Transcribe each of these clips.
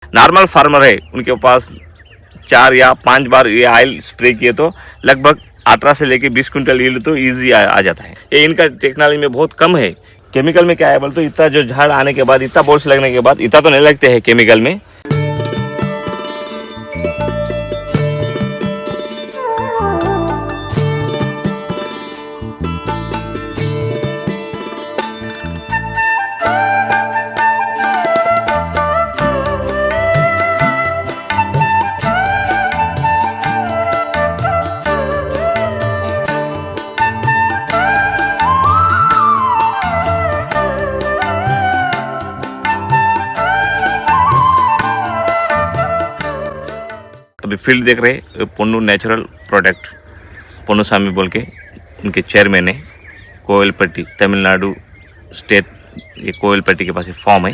Normal farmer है उनके पास 4 या 5 बार ये ऑयल स्प्रे किए तो लगभग 18 से लेके 20 क्विंटल यील्ड तो ईजी आ जाता है। ये इनका टेक्नोलॉजी में बहुत कम है। केमिकल में क्या है बोल तो इतना जो झाड़ आने के बाद, इतना बोल्स लगने के बाद इतना तो नहीं लगते हैं केमिकल में। अभी फील्ड देख रहे पोन्नू नेचुरल प्रोडक्ट, पोन्नू स्वामी बोल के उनके चेयरमैन है, कोयलपट्टी तमिलनाडु स्टेट। ये कोयलपट्टी के पास ये फॉर्म है।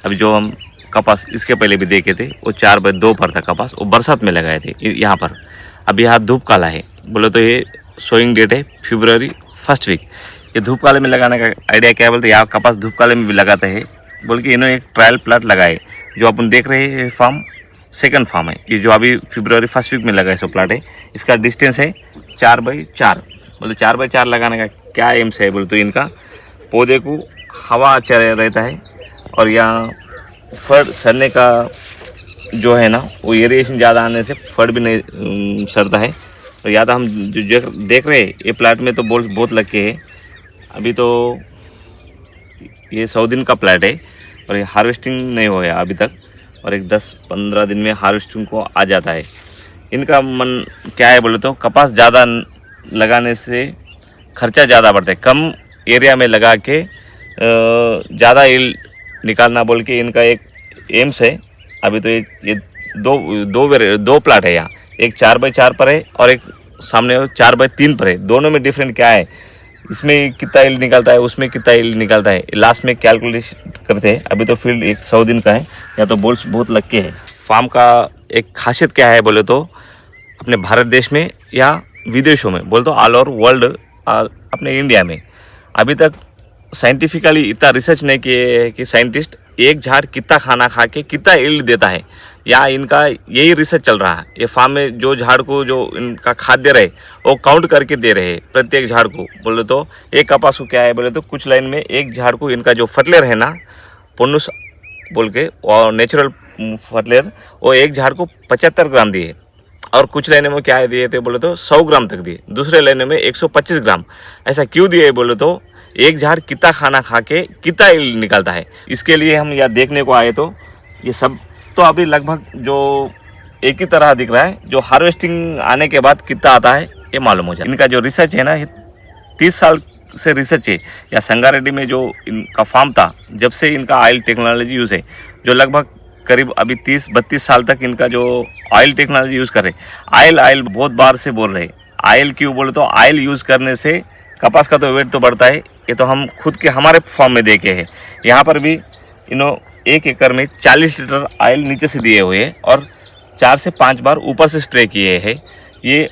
अभी जो हम कपास इसके पहले भी देखे थे वो 4/2 पर था कपास, वो बरसात में लगाए थे यहाँ पर। अभी यहाँ धूप काला है बोले तो ये सोइंग डेट है February 1st वीक। ये धूप काले में लगाने का आइडिया क्या बोलते यहाँ कपास धूप काले में भी लगाते हैं बोल के इन्होंने एक ट्रायल प्लाट लगाए। जो अपन देख रहे हैं फार्म सेकंड फार्म है, ये जो अभी February 1st वीक में लगा है सो प्लाट है। इसका डिस्टेंस है 4/4। बोले 4/4 लगाने का क्या एम्स है बोले तो इनका पौधे को हवा अच्छा रहता है और यहाँ फड़ सड़ने का जो है ना वो एरिएशन ज़्यादा आने से फड़ भी नहीं सड़ता है। तो या तो हम जो देख रहे हैं ये प्लाट में तो बोल्स बहुत लग के है। अभी तो ये 100 दिन का प्लाट है और ये हार्वेस्टिंग नहीं हो गया अभी तक, और एक 10-15 दिन में हार्वेस्टिंग को आ जाता है। इनका मन क्या है बोले तो कपास ज़्यादा लगाने से खर्चा ज़्यादा बढ़ता है, कम एरिया में लगा के ज़्यादा यील्ड निकालना बोल के इनका एक एम्स है। अभी तो ये दो प्लाट है यहाँ, एक 4/4 पर है और एक सामने 4/3 पर है। दोनों में डिफरेंट क्या है, इसमें कितना यील्ड निकलता है उसमें कितना यील्ड निकलता है, लास्ट में कैलकुलेशन करते हैं। अभी तो फील्ड एक 100 दिन का है, या तो बोल्स बहुत लग के है। फार्म का एक खासियत क्या है बोले तो अपने भारत देश में या विदेशों में बोले तो ऑल ओवर वर्ल्ड, अपने इंडिया में अभी तक साइंटिफिकली इतना रिसर्च नहीं किए है कि साइंटिस्ट एक झाड़ कितना खाना खा के कितना यील्ड देता है। या इनका यही रिसर्च चल रहा है। ये फार्म में जो झाड़ को जो इनका खाद्य रहे वो काउंट करके दे रहे हैं प्रत्येक झाड़ को। बोले तो एक कपास को क्या है बोले तो कुछ लाइन में एक झाड़ को इनका जो फर्टिलाइजर है ना पोन्नू बोल के और नेचुरल फर्टिलाइजर, वो एक झाड़ को 75 ग्राम दिए और कुछ लाइनों में क्या दिए थे बोले तो 100 ग्राम तक दिए, दूसरे लाइनों में 125 ग्राम। ऐसा क्यों दिए बोले तो एक झाड़ कितना खाना खा के कितना यील्ड निकलता है, इसके लिए हम यहाँ देखने को आए। तो ये सब तो अभी लगभग जो एक ही तरह दिख रहा है, जो हार्वेस्टिंग आने के बाद कितना आता है ये मालूम हो जाए। इनका जो रिसर्च है ना ये 30 साल से रिसर्च है। या संगारेड्डी में जो इनका फार्म था जब से इनका ऑयल टेक्नोलॉजी यूज़ है, जो लगभग करीब अभी 30-32 साल तक इनका जो ऑयल टेक्नोलॉजी यूज़ कर रहे। ऑयल बहुत बार से बोल रहे, ऑयल क्यों बोले तो ऑयल यूज़ करने से कपास का तो वेट तो बढ़ता है। ये तो हम खुद के हमारे फार्म में देखे हैं। यहाँ पर भी इन्हों 1 एकड़ में 40 लीटर ऑयल नीचे से दिए हुए हैं और 4 से 5 बार ऊपर से स्प्रे किए हैं। ये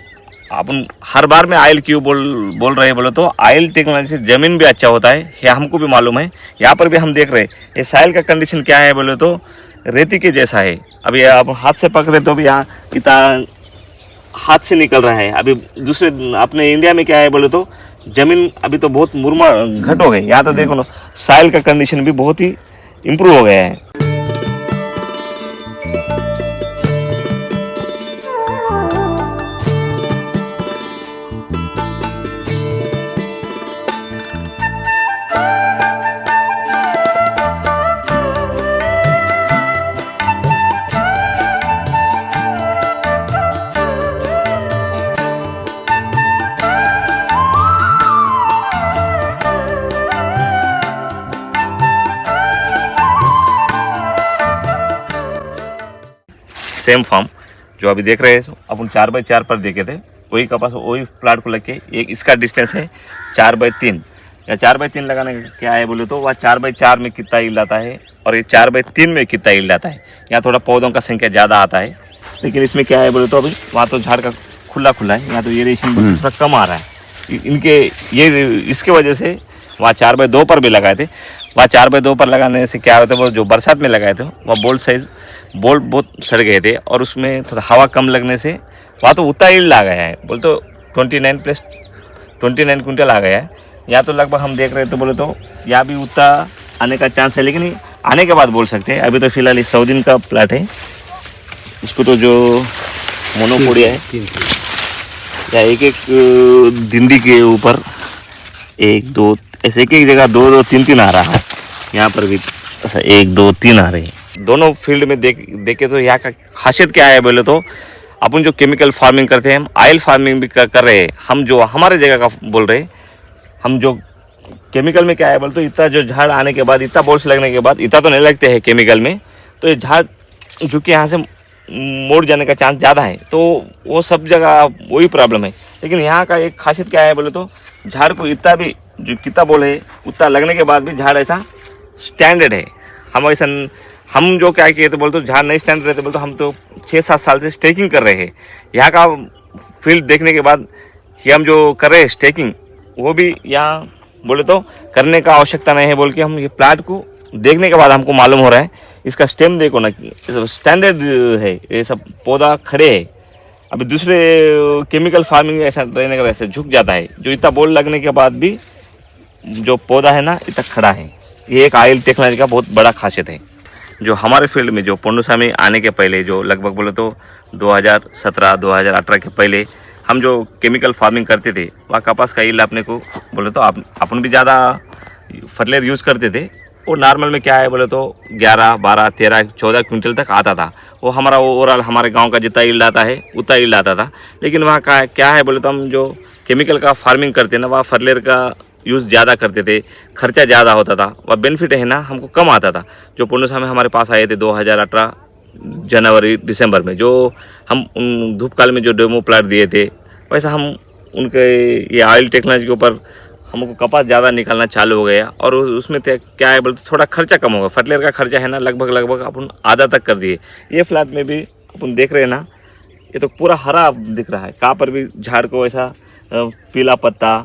अपन हर बार में ऑयल क्यों बोल रहे हैं बोले तो ऑयल टेक्नोलॉजी से ज़मीन भी अच्छा होता है, ये हमको भी मालूम है। यहाँ पर भी हम देख रहे हैं ये सॉइल का कंडीशन क्या है बोले तो रेती के जैसा है। अभी आप हाथ से पकड़े तो भी यहाँ इतना हाथ से निकल रहा है। अभी दूसरे अपने इंडिया में क्या है बोले तो ज़मीन अभी तो बहुत मुरमा घट हो गई। यहाँ तो देखो ना सॉइल का कंडीशन भी बहुत ही इम्प्रूव हो गया है। सेम फार्म जो अभी देख रहे हैं अपन 4/4 पर देखे थे, वही कपास वही प्लाट को लेके एक इसका डिस्टेंस है 4/3। या 4/3 लगाने का क्या है बोले तो वह 4/4 में कितना यील्ड आता है और ये 4/3 में कितना यील्ड आता है। यहाँ थोड़ा पौधों का संख्या ज़्यादा आता है, लेकिन इसमें क्या है बोले तो अभी वहाँ तो झाड़ का खुला है, यहाँ तो एरिएशन थोड़ा कम आ रहा है। इनके ये इसके वजह से वहाँ 4x2 पर भी लगाए थे। वहाँ 4x2 पर लगाने से क्या होता है, वो जो बरसात में लगाए थे वह बोल्ट बहुत सड़ गए थे और उसमें थोड़ा हवा कम लगने से वहाँ तो उतना ईल्ड आ गया है, बोल तो 29 क्विंटल आ गया है। यहाँ तो लगभग हम देख रहे थे बोले तो यहाँ भी उतना आने का चांस है, लेकिन आने के बाद बोल सकते हैं। अभी तो फिलहाल 100 दिन का प्लाट है। इसको तो जो मोनोपोडिया है या एक दिंडी के ऊपर 1 2 ऐसे एक जगह 2 2 3 3 आ रहा है। यहाँ पर भी ऐसा 1 2 3 आ रहे हैं। दोनों फील्ड में देखे तो यहाँ का खासियत क्या है बोले तो अपन जो केमिकल फार्मिंग करते हैं, हम ऑयल फार्मिंग भी कर रहे हैं। हम जो हमारे जगह का बोल रहे हैं, हम जो केमिकल में क्या है बोले तो इतना जो झाड़ आने के बाद, इतना बोल्स लगने के बाद इतना तो नहीं लगते हैं केमिकल में, तो ये झाड़ जो कि यहाँ से मोड़ जाने का चांस ज़्यादा है। तो वो सब जगह वही प्रॉब्लम है। लेकिन यहाँ का एक खासियत क्या है बोले तो झाड़ को इतना भी जो कितना बोले उतना लगने के बाद भी झाड़ ऐसा स्टैंडर्ड है। हम जो क्या किए थे बोले तो झाड़ नहीं स्टैंडर्ड रहते बोले तो हम तो 6-7 साल से स्टेकिंग कर रहे हैं। यहाँ का फील्ड देखने के बाद ये हम जो कर रहे हैं स्टेकिंग, वो भी यहाँ बोले तो करने का आवश्यकता नहीं है बोल के हम ये प्लाट को देखने के बाद हमको मालूम हो रहा है। इसका स्टेम देखो ना, स्टैंडर्ड है, ये सब पौधा खड़े है। अभी दूसरे केमिकल फार्मिंग ऐसा रहने का वैसे झुक जाता है, जो इतना बोल लगने के बाद भी जो पौधा है ना इतना खड़ा है। ये एक ऑयल टेक्नोलॉजी का बहुत बड़ा खासियत है। जो हमारे फील्ड में जो पोंडुसामी आने के पहले जो लगभग बोले तो 2017-2018 के पहले हम जो केमिकल फार्मिंग करते थे, वहाँ कपास का ईल्ड अपने को बोले तो अपन भी ज़्यादा फर्टिलाइजर यूज़ करते थे। वो नॉर्मल में क्या है बोले तो 11, 12, 13, 14 क्विंटल तक आता था। वो हमारा ओवरऑल हमारे गांव का जितना ईल्ड आता है उतना ईल्ड आता था। लेकिन वहाँ का क्या है बोले तो हम जो केमिकल का फार्मिंग करते हैं ना, वहाँ फर्टिलाइजर का यूज़ ज़्यादा करते थे, खर्चा ज़्यादा होता था। वह बेनिफिट है ना हमको कम आता था। जो पोंडुसामी हमारे पास आए थे 2018 जनवरी दिसंबर में, जो हम उन धूपकाल में जो डेमो प्लाट दिए थे, वैसा हम उनके ये ऑयल टेक्नोलॉजी के ऊपर हमको कपास ज़्यादा निकालना चालू हो गया। और उसमें क्या है बोलते थोड़ा खर्चा कम होगा। फर्टिलाइजर का खर्चा है ना लगभग अपन आधा तक कर दिए। ये फ्लैट में भी अपन देख रहे हैं ना, ये तो पूरा हरा दिख रहा है। कहाँ पर भी झाड़ को ऐसा पीला पत्ता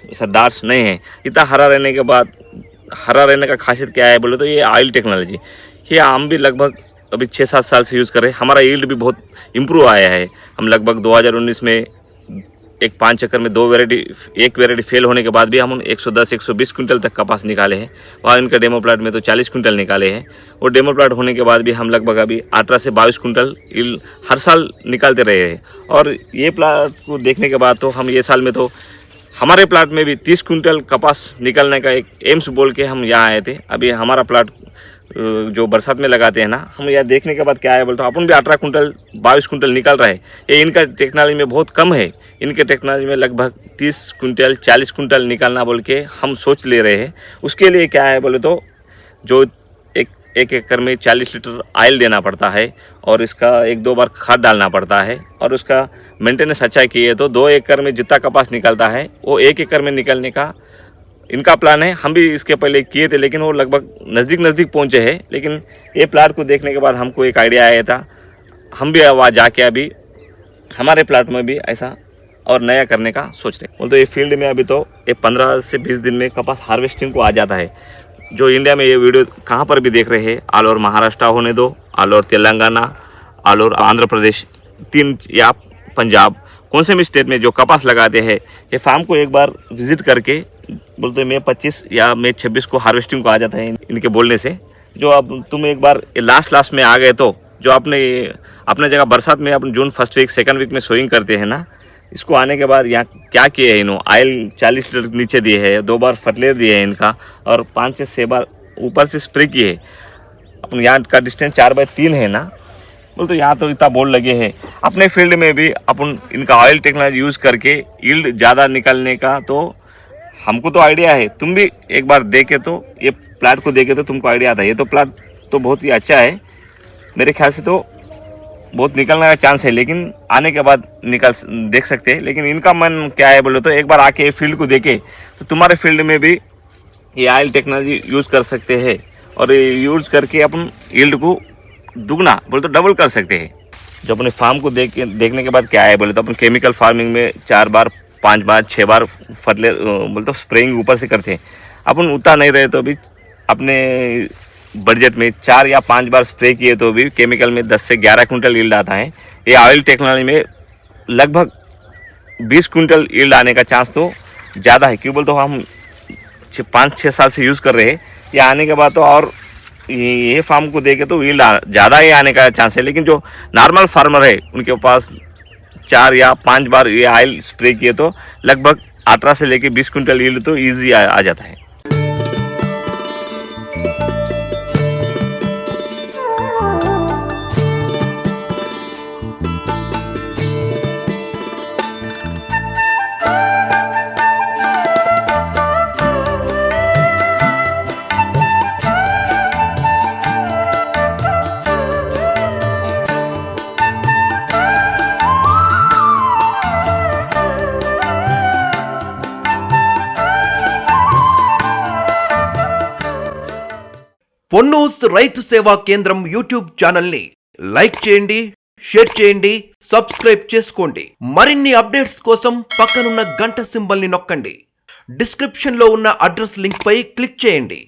ऐसा डार्क्स नहीं है। इतना हरा रहने के बाद, हरा रहने का खासियत क्या है बोले तो ये ऑयल टेक्नोलॉजी। ये हम भी लगभग अभी 6-7 साल से यूज़ कर रहे हैं। हमारा यील्ड भी बहुत इम्प्रूव आया है। हम लगभग 2019 में एक 5 चक्कर में एक वेराइटी फेल होने के बाद भी हम 110-120 क्विंटल तक कपास निकाले हैं। वहाँ इनका डेमो प्लाट में तो 40 क्विंटल निकाले हैं। और डेमो प्लाट होने के बाद भी हम लगभग अभी 18 से 22 क्विंटल यील्ड हर साल निकालते रहे हैं। और ये प्लाट को देखने के बाद तो हम ये साल में तो हमारे प्लाट में भी 30 क्विंटल कपास निकलने का एक एम्स बोल के हम यहाँ आए थे। अभी हमारा प्लाट जो बरसात में लगाते हैं ना, हम यह देखने के बाद क्या है बोलते अपन भी 18 क्विंटल 22 क्विंटल निकल रहा है। ये इनका टेक्नोलॉजी में बहुत कम है। इनके टेक्नोलॉजी में लगभग 30 क्विंटल 40 क्विंटल निकालना बोल के हम सोच ले रहे हैं। उसके लिए क्या है बोले तो जो एक एकड़ में 40 लीटर ऑयल देना पड़ता है और इसका 1-2 बार खाद डालना पड़ता है। और उसका मेंटेनेंस अच्छा किए तो 2 एकड़ में जितना कपास निकलता है वो 1 एकड़ में निकलने का इनका प्लान है। हम भी इसके पहले किए थे, लेकिन वो लगभग नज़दीक पहुँचे हैं। लेकिन ये प्लाट को देखने के बाद हमको एक आइडिया आया था, हम भी वहाँ जाके अभी हमारे प्लाट में भी ऐसा और नया करने का सोच रहे हैं। तो ये फील्ड में अभी तो ये 15 से 20 दिन में कपास हार्वेस्टिंग को आ जाता है। जो इंडिया में ये वीडियो कहाँ पर भी देख रहे हैं, ऑल ओवर महाराष्ट्र होने दो, all over Telangana, all over Andhra Pradesh, 3 या पंजाब, कौन से भी स्टेट में जो कपास लगाते हैं, ये फार्म को एक बार विजिट करके बोलते मई 25 या मई 26 को हार्वेस्टिंग को आ जाता है इनके बोलने से। जो अब तुम एक बार लास्ट में आ गए तो जो अपने जगह बरसात में अपन जून 1st वीक 2nd वीक में सोइंग करते हैं ना, इसको आने के बाद यहाँ क्या किए है इन्होंने, ऑयल 40 लीटर नीचे दिए है, 2 बार फर्टिलाइजर दिए है इनका, और 5 से 6 बार ऊपर से स्प्रे किए है। अपन यहाँ का डिस्टेंस 4x3 है ना, बोल तो यहाँ तो इतना बोर्ड लगे हैं। अपने फील्ड में भी अपन इनका ऑयल टेक्नोलॉजी यूज़ करके यील्ड ज़्यादा निकलने का तो हमको तो आइडिया है। तुम भी एक बार देखे तो, ये प्लाट को देखे तो तुमको आइडिया आता है। ये तो प्लाट तो बहुत ही अच्छा है, मेरे ख्याल से तो बहुत निकलने का चांस है, लेकिन आने के बाद देख सकते हैं। लेकिन इनका मन क्या है बोले तो एक बार आके फील्ड को देखे तो तुम्हारे फील्ड में भी ये ऑयल टेक्नोलॉजी यूज़ कर सकते हैं और ये यूज़ करके अपन यील्ड को दुगना बोले तो डबल कर सकते हैं। जो अपने फार्म को देखने के बाद क्या है बोले तो अपन केमिकल फार्मिंग में 4 बार 5 बार 6 बार फर्टिलाइजर बोले तो स्प्रेइंग ऊपर से करते हैं। अपन उतना नहीं रहे तो भी अपने बजट में 4 या 5 बार स्प्रे किए तो भी केमिकल में 10 से 11 कुंटल यील्ड आता है। ये ऑयल टेक्नोलॉजी में लगभग 20 कुंटल यील्ड आने का चांस तो ज़्यादा है। क्यों बोल तो हम 5-6 साल से यूज़ कर रहे हैं, ये आने के बाद तो और ये फार्म को देखे तो यील्ड ज़्यादा ही आने का चांस है। लेकिन जो नॉर्मल फार्मर है उनके पास 4 या 5 बार ये ऑयल स्प्रे किए तो लगभग 18 से लेके 20 कुंटल यील्ड तो ईजी आ जाता है। పొన్నూస్ రైతు సేవా కేంద్రం యూట్యూబ్ ఛానల్ ని లైక్ చేయండి, షేర్ చేయండి, సబ్స్క్రైబ్ చేసుకోండి. మరిన్ని అప్డేట్స్ కోసం పక్కనున్న గంట సింబల్ ని నొక్కండి. డిస్క్రిప్షన్ లో ఉన్న అడ్రస్ లింక్ పై క్లిక్ చేయండి.